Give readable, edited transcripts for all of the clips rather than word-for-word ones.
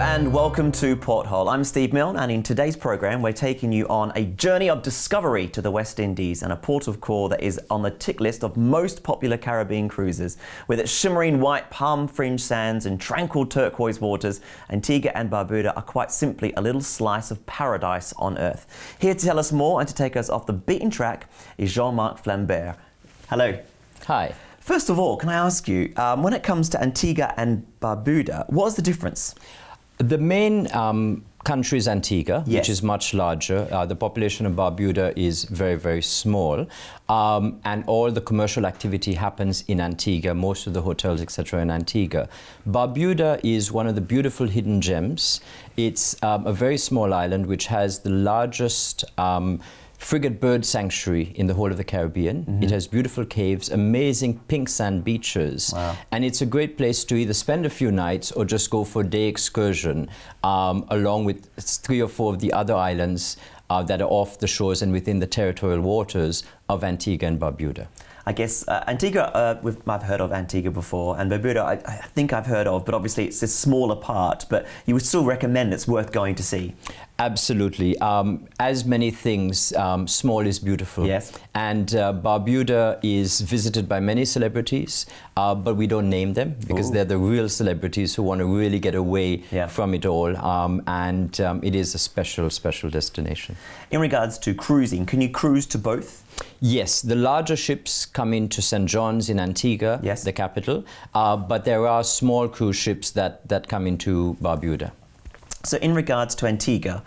and welcome to Porthole. I'm Steve Milne, and in today's programme we're taking you on a journey of discovery to the West Indies and a port of call that is on the tick list of most popular Caribbean cruises. With its shimmering white palm-fringed sands and tranquil turquoise waters, Antigua and Barbuda are quite simply a little slice of paradise on earth. Here to tell us more and to take us off the beaten track is Jean-Marc Flambert. Hello. Hi. First of all, can I ask you, when it comes to Antigua and Barbuda, what is the difference? The main country is Antigua, Yes. which is much larger. The population of Barbuda is very, very small. And all the commercial activity happens in Antigua, most of the hotels, etc. in Antigua. Barbuda is one of the beautiful hidden gems. It's a very small island which has the largest frigate bird sanctuary in the whole of the Caribbean. Mm-hmm. It has beautiful caves, amazing pink sand beaches, wow. and it's a great place to either spend a few nights or just go for a day excursion along with 3 or 4 of the other islands that are off the shores and within the territorial waters of Antigua and Barbuda. I guess Antigua, I've heard of Antigua before, and Barbuda I think I've heard of, but obviously it's a smaller part, but you would still recommend it's worth going to see? Absolutely. As many things, small is beautiful. Yes. And Barbuda is visited by many celebrities, but we don't name them because they're the real celebrities who want to really get away from it all. And it is a special, special destination. In regards to cruising, can you cruise to both? Yes, the larger ships come into St. John's in Antigua, yes. the capital, but there are small cruise ships that come into Barbuda. So in regards to Antigua,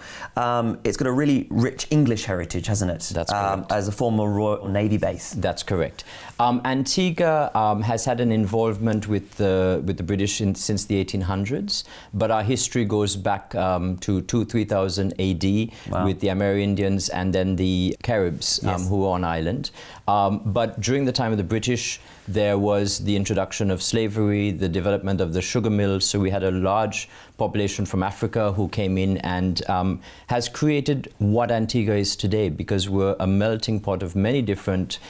it's got a really rich English heritage, hasn't it? That's correct. As a former Royal Navy base. That's correct. Antigua has had an involvement with the British since the 1800s, but our history goes back to 3000 AD wow. with the Amerindians and then the Caribs yes. who were on island. But during the time of the British, there was the introduction of slavery, the development of the sugar mills, so we had a large population from Africa who came in and has created what Antigua is today, because we're a melting pot of many different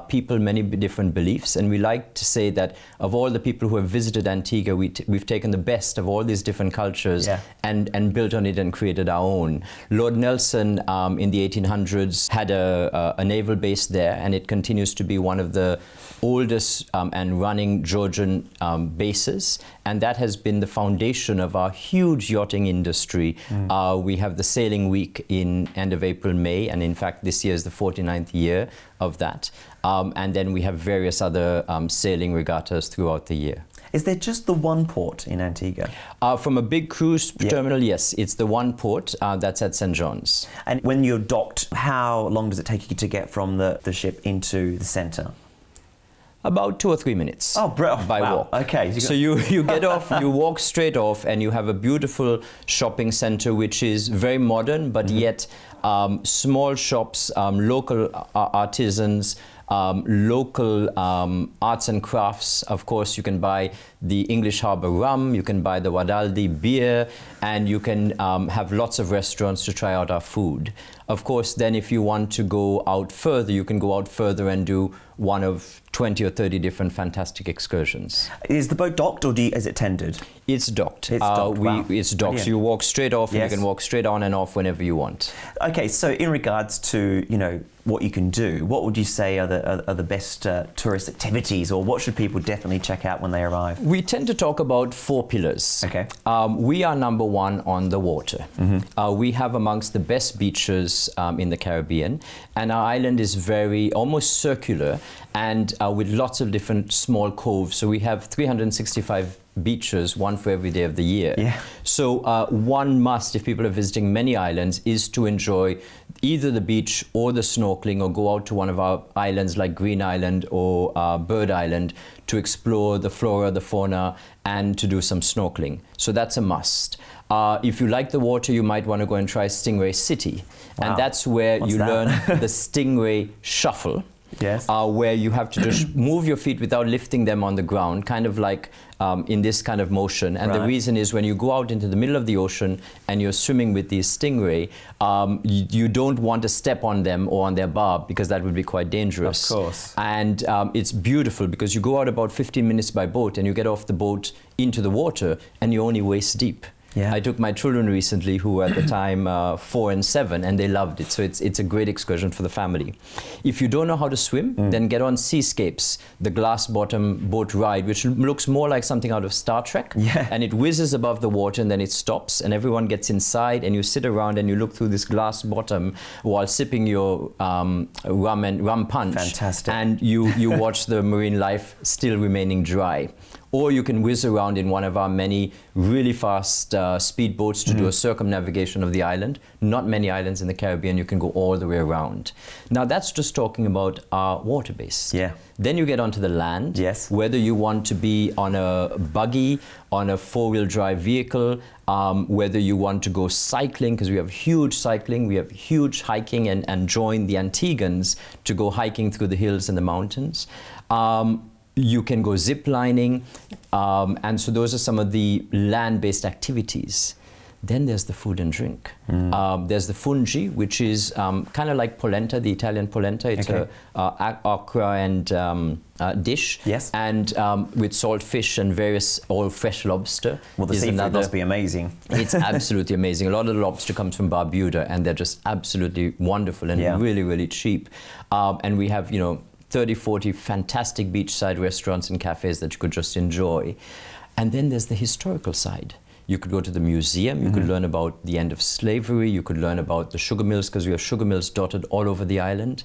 people, many different beliefs, and we like to say that of all the people who have visited Antigua, we've taken the best of all these different cultures and built on it and created our own. Lord Nelson in the 1800s had a naval base there, and it continues to be one of the oldest and running Georgian bases, and that has been the foundation of our huge yachting industry. We have the Sailing Week in end of April, May, and in fact this year is the 49th year of that. And then we have various other sailing regattas throughout the year. Is there just the one port in Antigua? From a big cruise terminal, yes, it's the one port that's at St. John's. And when you're docked, how long does it take you to get from the ship into the centre? About 2 or 3 minutes. Oh, bro! By walk. Okay. So you get off, you walk straight off, and you have a beautiful shopping center, which is very modern, but yet small shops, local artisans, local arts and crafts. Of course, you can buy the English Harbour rum, you can buy the Wadaldi beer, and you can have lots of restaurants to try out our food. Of course, then if you want to go out further, you can go out further and do one of 20 or 30 different fantastic excursions. Is the boat docked, or is it tendered? It's docked. It's docked. Wow. It's docked. Brilliant. So you walk straight off, and Yes. you can walk straight on and off whenever you want. Okay, so in regards to what you can do, what would you say are the best tourist activities, or what should people definitely check out when they arrive? We tend to talk about 4 pillars. Okay. We are number 1 on the water. We have amongst the best beaches in the Caribbean, and our island is almost circular, and with lots of different small coves. So we have 365 beaches, one for every day of the year. Yeah. So one must, if people are visiting many islands, is to enjoy either the beach or the snorkeling, or go out to one of our islands like Green Island or Bird Island to explore the flora, the fauna, and to do some snorkeling. So that's a must. If you like the water, you might want to go and try Stingray City. Wow. And that's where What's you that? learn the Stingray Shuffle. Yes. Where you have to just move your feet without lifting them on the ground, kind of like in this kind of motion. And the reason is when you go out into the middle of the ocean and you're swimming with these stingray, you don't want to step on them or on their barb, because that would be quite dangerous. Of course. And it's beautiful because you go out about 15 minutes by boat and you get off the boat into the water and you're only waist deep. Yeah. I took my children recently, who were at the time 4 and 7, and they loved it. So it's a great excursion for the family. If you don't know how to swim, then get on Seascapes, the glass bottom boat ride, which looks more like something out of Star Trek. Yeah. And it whizzes above the water, and then it stops, and everyone gets inside, and you sit around and you look through this glass bottom while sipping your rum punch. Fantastic. And you watch the marine life still remaining dry. Or you can whiz around in one of our many really fast speedboats to do a circumnavigation of the island. Not many islands in the Caribbean, you can go all the way around. Now that's just talking about our water base. Yeah. Then you get onto the land. Yes. Whether you want to be on a buggy, on a four-wheel drive vehicle, whether you want to go cycling, because we have huge cycling, we have huge hiking, and join the Antiguans to go hiking through the hills and the mountains. You can go zip lining, and so those are some of the land-based activities. Then there's the food and drink. There's the fungi, which is kind of like polenta, the Italian polenta. It's okay. a okra and dish, yes, and with salt fish and various all fresh lobster. Well, the seafood must be amazing. It's absolutely amazing. A lot of the lobster comes from Barbuda, and they're just absolutely wonderful and really, really cheap. And we have, 30, 40 fantastic beachside restaurants and cafes that you could just enjoy. And then there's the historical side. You could go to the museum, you could learn about the end of slavery, you could learn about the sugar mills, because we have sugar mills dotted all over the island.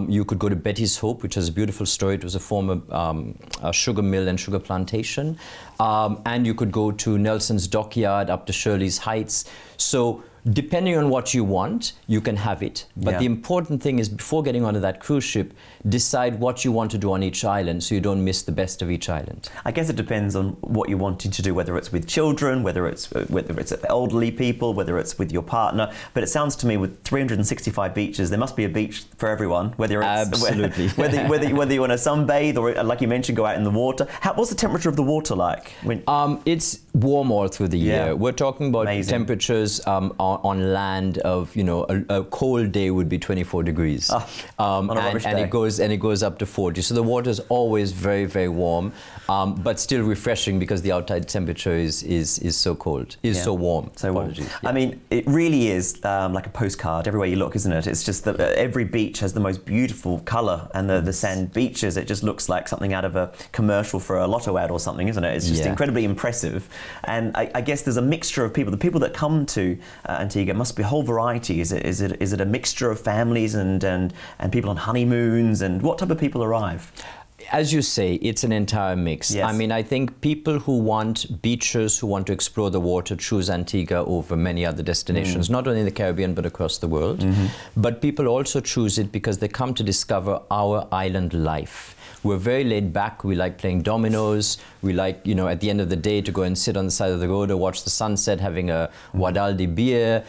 You could go to Betty's Hope, which has a beautiful story. It was a former sugar mill and sugar plantation. And you could go to Nelson's Dockyard, up to Shirley's Heights. So depending on what you want, you can have it. But the important thing is, before getting onto that cruise ship, decide what you want to do on each island so you don't miss the best of each island. I guess it depends on what you're wanting to do, whether it's with children, whether it's elderly people, whether it's with your partner. But it sounds to me, with 365 beaches, there must be a beach for everyone, whether it's absolutely whether you want to sunbathe or, like you mentioned, go out in the water. What's the temperature of the water like? It's warm all through the year. We're talking about temperatures on land of, a cold day would be 24 degrees. On a rubbish day. And it goes up to 40. So the water is always very, very warm, but still refreshing, because the outside temperature is so cold, so warm. So warm. I mean, it really is like a postcard everywhere you look, isn't it? It's just that every beach has the most beautiful colour, and the sand beaches, it just looks like something out of a commercial for a lotto ad or something, isn't it? It's just incredibly impressive. And I guess there's a mixture of people. The people that come to Antigua must be a whole variety. Is it a mixture of families and people on honeymoons, and what type of people arrive? As you say, it's an entire mix. Yes. I mean, I think people who want beaches, who want to explore the water, choose Antigua over many other destinations, not only in the Caribbean but across the world. But people also choose it because they come to discover our island life. We're very laid back. We like playing dominoes. We like, at the end of the day, to go and sit on the side of the road or watch the sunset, having a Guadaldi beer.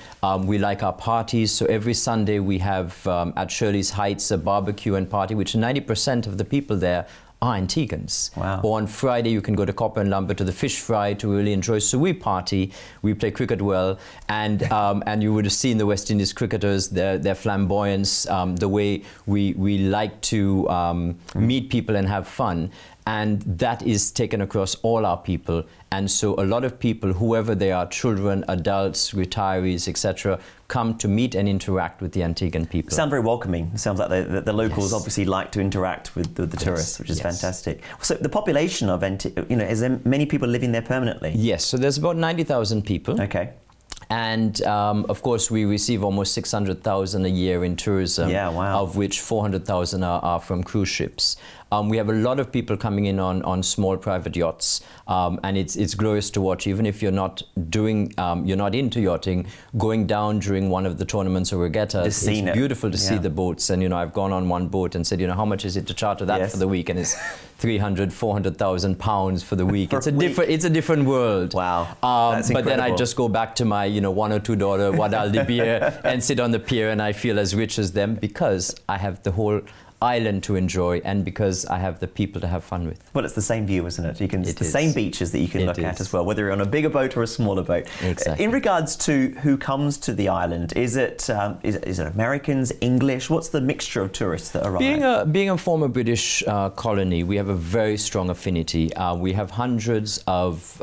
We like our parties. So every Sunday we have at Shirley's Heights a barbecue and party, which 90% of the people there are Antigans. Wow. Or on Friday you can go to Copper and Lumber to the fish fry to really enjoy. So we party, we play cricket well, and you would have seen the West Indies cricketers, their flamboyance, the way we like to meet people and have fun. And that is taken across all our people. And so a lot of people, whoever they are, children, adults, retirees, etc., come to meet and interact with the Antiguan people. Sound very welcoming. It sounds like the locals obviously like to interact with the tourists, which is fantastic. So the population of Antigua, is there many people living there permanently? Yes, so there's about 90,000 people. Okay. And of course, we receive almost 600,000 a year in tourism, of which 400,000 are from cruise ships. We have a lot of people coming in on small private yachts, and it's glorious to watch. Even if you're not into yachting, going down during one of the tournaments or regattas, it's beautiful to see the boats. And I've gone on one boat and said, how much is it to charter that for the week? And it's 300,000, 400,000 pounds for the week. It's a different world. Wow. That's but incredible. Then I just go back to my $1 or $2 Guadaldi beer and sit on the pier, and I feel as rich as them because I have the whole island to enjoy, and because I have the people to have fun with. Well, it's the same view, isn't it? It's the same beaches that you can look at as well, whether you're on a bigger boat or a smaller boat. Exactly. In regards to who comes to the island, is it Americans, English? What's the mixture of tourists that arrive? Being a former British colony, we have a very strong affinity. We have hundreds of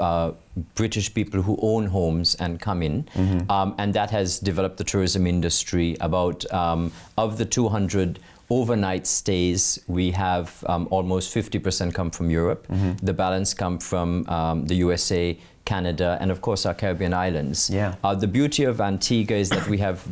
British people who own homes and come in, and that has developed the tourism industry. About of the 200 overnight stays, we have almost 50% come from Europe. The balance come from the USA, Canada, and of course our Caribbean islands. Yeah. The beauty of Antigua is that we have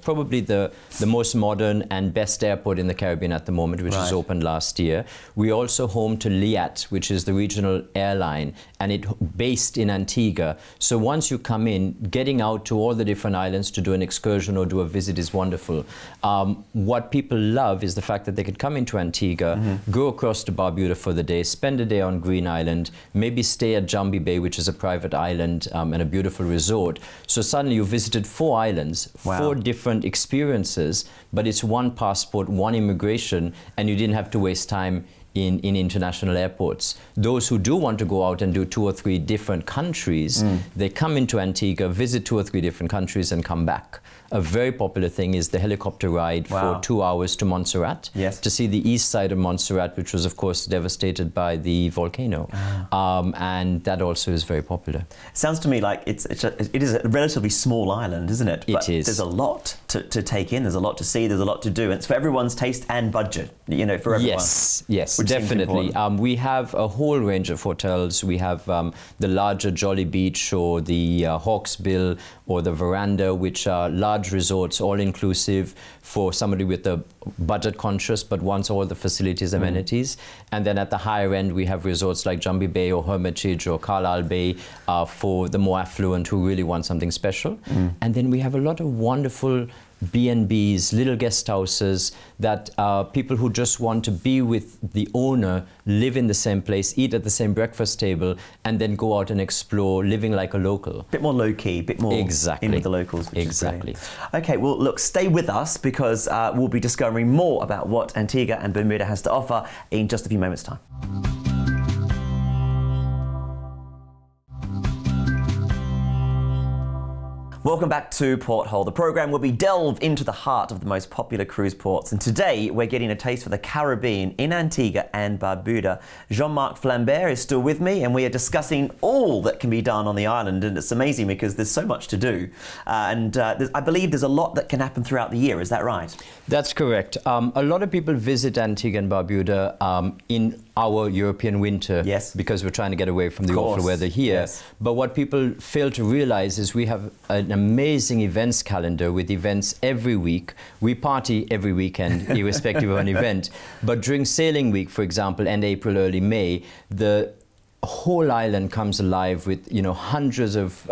probably the most modern and best airport in the Caribbean at the moment, which was opened last year. We're also home to Liat, which is the regional airline, and it based in Antigua. So once you come in, getting out to all the different islands to do an excursion or do a visit is wonderful. What people love is the fact that they could come into Antigua, go across to Barbuda for the day, spend a day on Green Island, maybe stay at Jumbie Bay, which is a private island and a beautiful resort. So suddenly you visited 4 islands, 4 different experiences, but it's one passport, one immigration, and you didn't have to waste time in international airports. Those who do want to go out and do 2 or 3 different countries, they come into Antigua, visit 2 or 3 different countries and come back. A very popular thing is the helicopter ride for 2 hours to Montserrat to see the east side of Montserrat, which was of course devastated by the volcano. And that also is very popular. Sounds to me like it is a relatively small island, isn't it? But it is. There's a lot to take in, there's a lot to see, there's a lot to do. And it's for everyone's taste and budget, you know, for everyone. Yes, definitely. We have a whole range of hotels. We have the larger Jolly Beach or the Hawksbill or the Veranda, which are large resorts, all-inclusive for somebody with a budget conscious but wants all the facilities, amenities. And then at the higher end, we have resorts like Jumbie Bay or Hermitage or Carlisle Bay for the more affluent who really want something special. And then we have a lot of wonderful B&Bs, little guest houses that people who just want to be with the owner, live in the same place, eat at the same breakfast table, and then go out and explore, living like a local. Bit more low-key, bit more in with the locals. Which is brilliant. Okay, well, look, stay with us because we'll be discovering more about what Antigua and Barbuda has to offer in just a few moments' time. Welcome back to Porthole, the programme where we delve into the heart of the most popular cruise ports. And today we're getting a taste for the Caribbean in Antigua and Barbuda. Jean-Marc Flambert is still with me and we are discussing all that can be done on the island. And it's amazing because there's so much to do. I believe there's a lot that can happen throughout the year, is that right? That's correct. A lot of people visit Antigua and Barbuda in our European winter because we're trying to get away from the awful weather here. But what people fail to realize is we have an amazing events calendar with events every week. We party every weekend, irrespective of an event. But during sailing week, for example, end April, early May, the whole island comes alive with, you know, hundreds of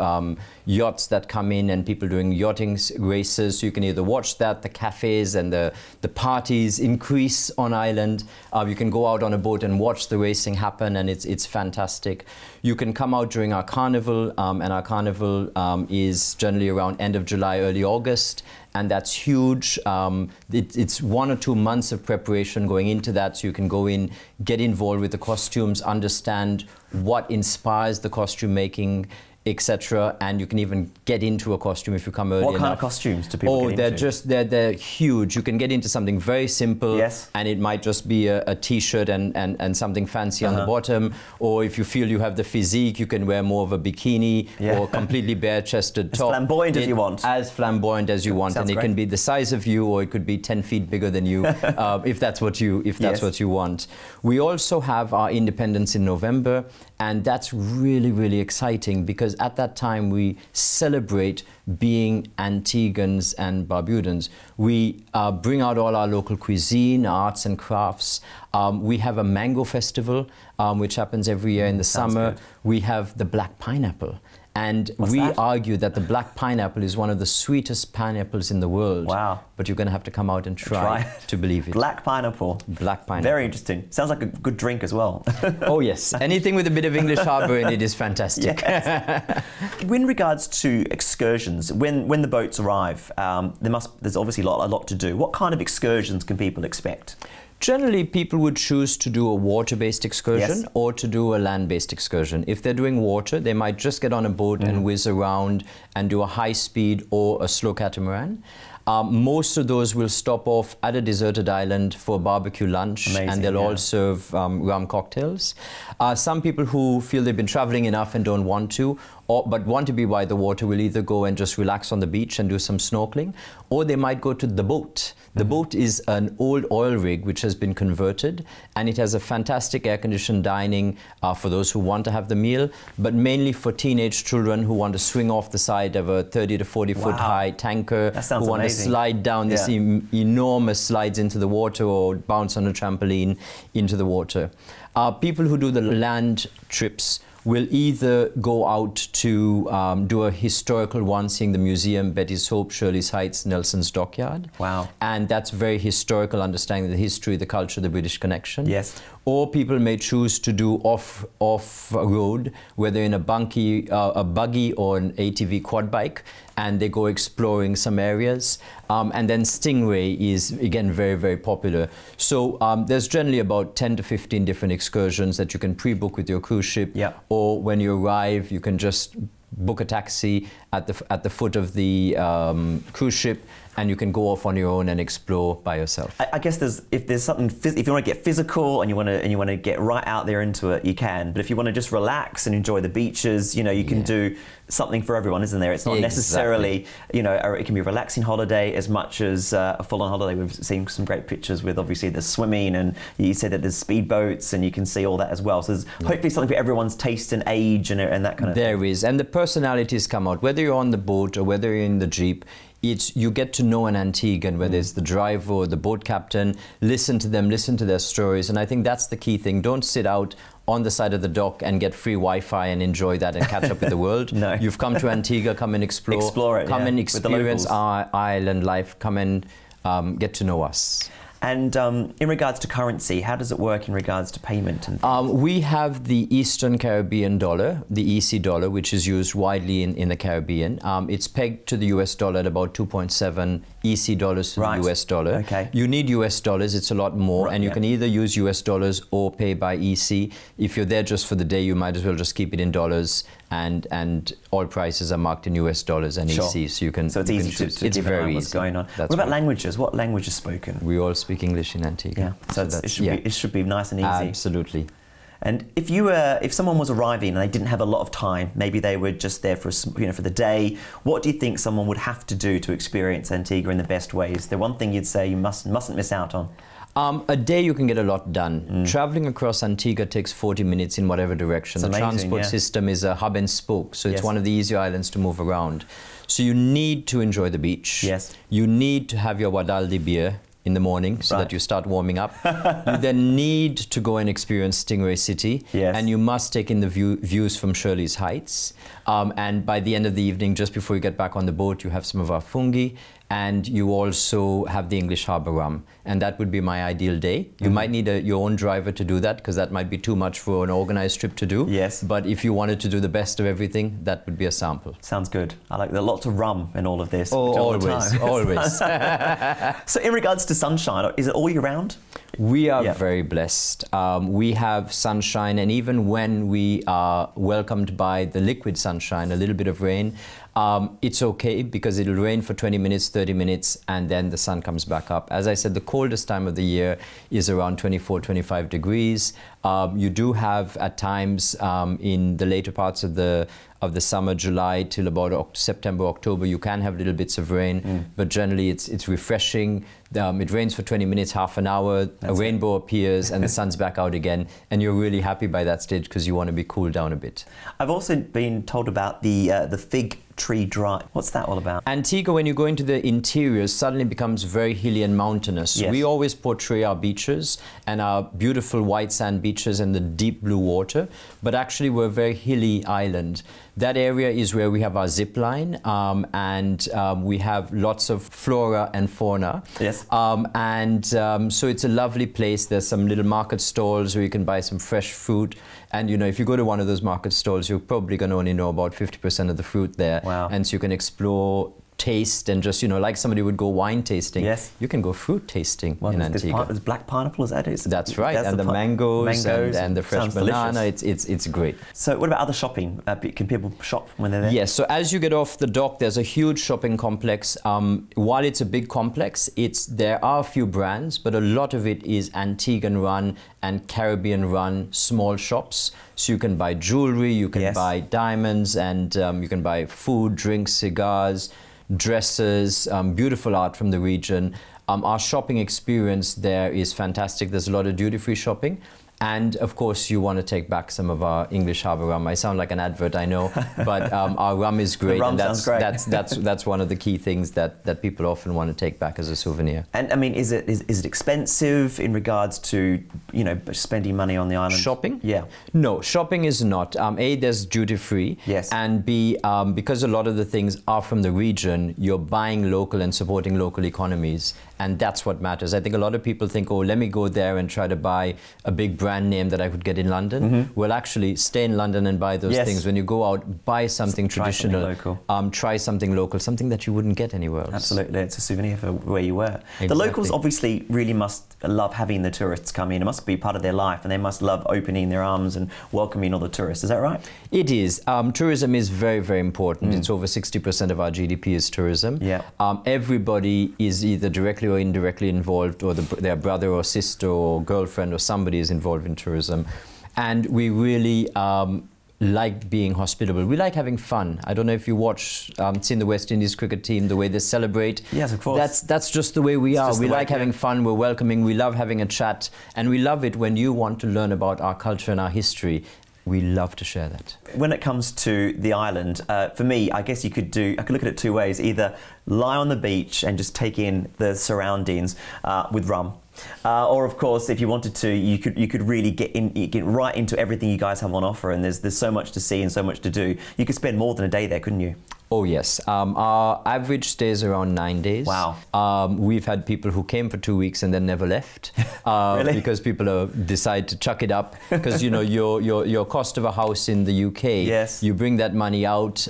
yachts that come in and people doing yachting races. So you can either watch that, the cafes and the parties increase on island. You can go out on a boat and watch the racing happen, and it's fantastic. You can come out during our carnival, and our carnival is generally around end of July, early August. And that's huge. It's 1 or 2 months of preparation going into that, so you can go in, get involved with the costumes, understand what inspires the costume making, etc. And you can even get into a costume if you come early enough. What kind of costumes do people get into? They're huge. You can get into something very simple, and it might just be a t-shirt and something fancy on the bottom. Or if you feel you have the physique, you can wear more of a bikini or completely bare-chested top. As flamboyant as you want. As flamboyant as you want, and it can be the size of you, or it could be 10 feet bigger than you, if that's what you want. We also have our independence in November, and that's really, really exciting because at that time we celebrate being Antiguans and Barbudans. We bring out all our local cuisine, arts and crafts. We have a mango festival, which happens every year in the summer. Good. We have the black pineapple. And we argue that the black pineapple is one of the sweetest pineapples in the world. Wow. But you're going to have to come out and try to believe it. Black pineapple. Black pineapple. Very interesting. Sounds like a good drink as well. Oh, yes. Anything with a bit of English harbour in it is fantastic. In regards to excursions, when the boats arrive, there's obviously a lot to do. What kind of excursions can people expect? Generally, people would choose to do a water-based excursion or to do a land-based excursion. If they're doing water, they might just get on a boat and whiz around and do a high-speed or a slow catamaran. Most of those will stop off at a deserted island for a barbecue lunch. Amazing, and they'll all serve rum cocktails. Some people who feel they've been traveling enough and don't want to, but want to be by the water, will either go and just relax on the beach and do some snorkeling, or they might go to the boat. The boat is an old oil rig which has been converted, and it has a fantastic air-conditioned dining for those who want to have the meal, but mainly for teenage children who want to swing off the side of a 30 to 40 foot high tanker, who want to slide down this enormous slides into the water or bounce on a trampoline into the water. People who do the land trips will either go out to do a historical one, seeing the museum, Betty's Hope, Shirley's Heights, Nelson's Dockyard. Wow. And that's very historical, understanding the history, the culture, the British connection. Yes. Or people may choose to do off-road, whether in a buggy or an ATV quad bike, and they go exploring some areas. And then Stingray is, again, very, very popular. So there's generally about 10 to 15 different excursions that you can pre-book with your cruise ship. Yeah. Or when you arrive, you can just book a taxi at the foot of the cruise ship, and you can go off on your own and explore by yourself. I guess if you want to get physical and you want to get right out there into it, you can. But if you want to just relax and enjoy the beaches, you can do something for everyone, isn't there? It's not necessarily, it can be a relaxing holiday as much as a full-on holiday. We've seen some great pictures with obviously the swimming, and you said that there's speedboats, and you can see all that as well. So there's hopefully something for everyone's taste and age and that kind of thing. There is, and the personalities come out. Whether you're on the boat or whether you're in the Jeep, you get to know an Antiguan, whether it's the driver or the boat captain, listen to them, listen to their stories. And I think that's the key thing. Don't sit out on the side of the dock and get free Wi-Fi and enjoy that and catch up with the world. No. You've come to Antigua, come and explore. Explore it, come and experience our island life, come and get to know us. And in regards to currency, how does it work in regards to payment? We have the Eastern Caribbean dollar, the EC dollar, which is used widely in the Caribbean. It's pegged to the US dollar at about 2.7 EC dollars to the US dollar. Okay. You need US dollars, it's a lot more, and you can either use US dollars or pay by EC. If you're there just for the day, you might as well just keep it in dollars, and all prices are marked in US dollars and EC, so you can. So it's easy to give an eye what's going on. What about languages? What language is spoken? We all speak English in Antigua. Yeah, so it should be nice and easy. Absolutely. And if someone was arriving and they didn't have a lot of time, maybe they were just there for for the day, what do you think someone would have to do to experience Antigua in the best way? Is there one thing you'd say you mustn't miss out on? A day you can get a lot done. Traveling across Antigua takes 40 minutes in whatever direction. The transport system is a hub and spoke, so it's one of the easier islands to move around. So you need to enjoy the beach. Yes. You need to have your Wadaldi beer in the morning so that you start warming up. You then need to go and experience Stingray City, and you must take in the views from Shirley's Heights. And by the end of the evening, just before you get back on the boat, you have some of our fungi, and you also have the English Harbour rum. And that would be my ideal day. You might need your own driver to do that, because that might be too much for an organized trip to do. Yes. But if you wanted to do the best of everything, that would be a sample. Sounds good. I like lots of rum in all of this. Oh, always, always. So in regards to sunshine, is it all year round? We are very blessed. We have sunshine, and even when we are welcomed by the liquid sunshine, a little bit of rain, it's okay, because it'll rain for 20 minutes, 30 minutes, and then the sun comes back up. As I said, the coldest time of the year is around 24, 25 degrees. You do have at times in the later parts of the summer, July till about September, October, you can have little bits of rain, but generally it's refreshing. It rains for 20 minutes, half an hour, a rainbow appears, and the sun's back out again, and you're really happy by that stage because you want to be cooled down a bit. I've also been told about the fig tree drive. What's that all about? Antigua, when you go into the interior, suddenly becomes very hilly and mountainous. Yes. We always portray our beaches and our beautiful white sand beaches and the deep blue water, but actually we're a very hilly island. That area is where we have our zip line, and we have lots of flora and fauna. Yes. So it's a lovely place. There's some little market stalls where you can buy some fresh fruit. And if you go to one of those market stalls, you're probably going to only know about 50% of the fruit there. Wow. And so you can explore taste and just, you know, like somebody would go wine tasting, yes, you can go fruit tasting well, in Antigua. There's black pineapple, is that it? That's right, and the mangoes and the fresh banana, it's great. So what about other shopping? Can people shop when they're there? Yes, so as you get off the dock, there's a huge shopping complex. While it's a big complex, there are a few brands, but a lot of it is Antiguan run and Caribbean run small shops. So you can buy jewelry, you can buy diamonds, and you can buy food, drinks, cigars, dresses, beautiful art from the region. Our shopping experience there is fantastic. There's a lot of duty-free shopping. And of course, you want to take back some of our English harbour rum. I sound like an advert, I know, but our rum is great, and that's one of the key things that people often want to take back as a souvenir. And I mean, is it expensive in regards to, you know, spending money on the island? Shopping? Yeah. No, shopping is not. A, there's duty free. Yes. And B, because a lot of the things are from the region, you're buying local and supporting local economies. And that's what matters. I think a lot of people think, oh, let me go there and try to buy a big brand name that I could get in London. Well, actually, stay in London and buy those things. When you go out, buy something traditional. Try something local, something that you wouldn't get anywhere else. Absolutely, it's a souvenir for where you were. Exactly. The locals obviously really must love having the tourists come in. It must be part of their life, and they must love opening their arms and welcoming all the tourists. Is that right? It is. Tourism is very, very important. It's over 60% of our GDP is tourism. Yeah. Everybody is either directly or indirectly involved, or their brother or sister or girlfriend or somebody is involved in tourism. And we really like being hospitable. We like having fun. I don't know if you watch, seen the West Indies cricket team, the way they celebrate. Yes, of course. That's just the way we are. We like having fun, we're welcoming, we love having a chat, and we love it when you want to learn about our culture and our history. We love to share that. When it comes to the island, for me, I guess I could look at it two ways. Either lie on the beach and just take in the surroundings with rum. Or of course, if you wanted to, you could really get right into everything you guys have on offer, and there's so much to see and so much to do. You could spend more than a day there, couldn't you? Oh yes, our average stay is around 9 days. Wow. We've had people who came for 2 weeks and then never left. Really? Because people decide to chuck it up. Because you know your cost of a house in the UK. Yes. You bring that money out.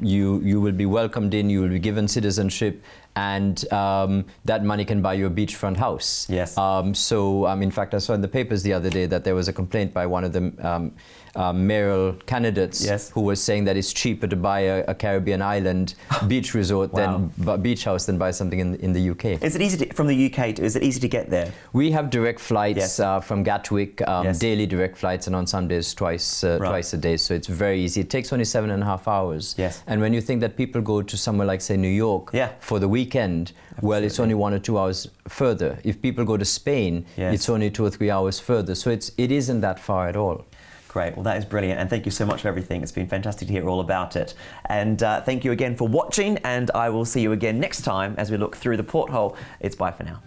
You will be welcomed in. You will be given citizenship. And that money can buy you a beachfront house. Yes. In fact, I saw in the papers the other day that there was a complaint by one of the mayoral candidates who was saying that it's cheaper to buy a Caribbean island beach resort than beach house than buy something in the UK. Is it easy from the UK? Is it easy to get there? We have direct flights from Gatwick, daily direct flights, and on some days twice a day. So it's very easy. It takes only 7.5 hours. Yes. And when you think that people go to somewhere like, say, New York for the weekend, well, it's only 1 or 2 hours further. If people go to Spain, it's only 2 or 3 hours further. So it isn't that far at all. Great. Well, that is brilliant. And thank you so much for everything. It's been fantastic to hear all about it. And thank you again for watching. And I will see you again next time as we look through the porthole. It's bye for now.